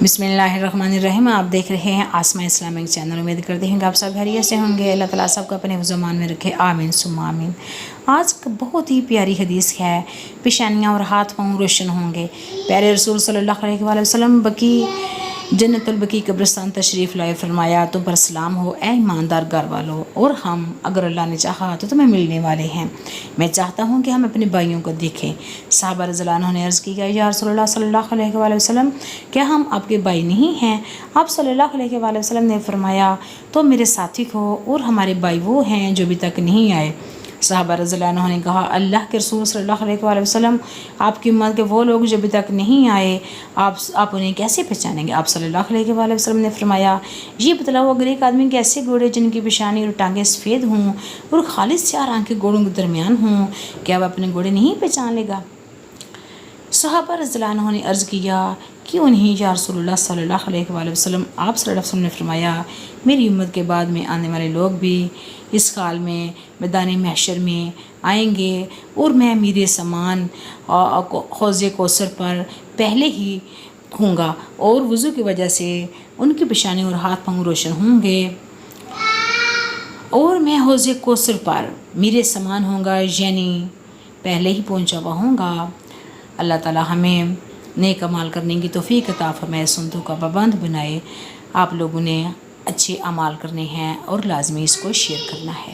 बिस्मिल्लाहिर्रहमानिर्रहीम। आप देख रहे हैं आसमा इस्लामिक चैनल। उम्मीद करते हैं कि आप सब खैरियत से होंगे। अल्लाह ताला सबको अपने ज़ुबान में रखे, आमीन सुम्मा आमीन। आज बहुत ही प्यारी हदीस है, पेशानियाँ और हाथ पाँव रोशन होंगे। प्यारे रसूल सल्लल्लाहु अलैहि वसल्लम बकी जन्नतुल बकी कब्रिस्तान तशरीफ़ लाए, फरमाया तुम पर सलाम हो ए ईमानदार घर वालों, और हम अगर अल्लाह ने चाहा तो तुम्हें मिलने वाले हैं। मैं चाहता हूँ कि हम अपने भाइयों को देखें। सहाबा रज़ियल्लाहु अन्हुम ने अर्ज़ की, या रसूलल्लाह सल्लल्लाहु अलैहि वसल्लम, क्या हम आपके भाई नहीं हैं? आप सल्लल्लाहु अलैहि वसल्लम ने फरमाया, तो मेरे साथी हो, और हमारे भाई वो हैं जो अभी तक नहीं आए। सहाबा रज़ियल्लाहु अन्हुम ने कहा, अल्लाह के रसूल सल्लल्लाहु अलैहि वसल्लम, आपकी उम्मत के वो लोग जो अभी तक नहीं आए, आप उन्हें कैसे पहचानेंगे? आप सल्लल्लाहु अलैहि वसल्लम ने फरमाया, ये बतलाओ, अगर एक आदमी के ऐसे घोड़े जिनकी पेशानी और टांगें सफ़ेद हों और खालिस 4 आंखें घोड़ों के दरमियान हों, क्या वह अपने घोड़े नहीं पहचान लेगा? सहाबा रज़ियल्लाहु अन्हुम ने अर्ज़ किया, क्यों नहीं या रसूलुल्लाह सल्लल्लाहु अलैहि वसल्लम। आप सल्लल्लाहु अलैहि वसल्लम ने फरमाया, मेरी उम्मत के बाद में आने वाले लोग भी इस हाल में मैदान महशर में आएंगे, और मैं मेरे समान हौज़े कौसर पर पहले ही होऊंगा, और वज़ू की वजह से उनकी पेशानी और हाथ पाँव रोशन होंगे, और मैं हौज़े कौसर पर मेरे समान होऊंगा, यानी पहले ही पहुंचा हुआ होऊंगा। अल्लाह ताला हमें नेक अमाल करने की तौफीक अता फरमाए, सुन्नतों का पाबंद बनाए। आप लोगों ने अच्छे अमाल करने हैं और लाजमी इसको शेयर करना है।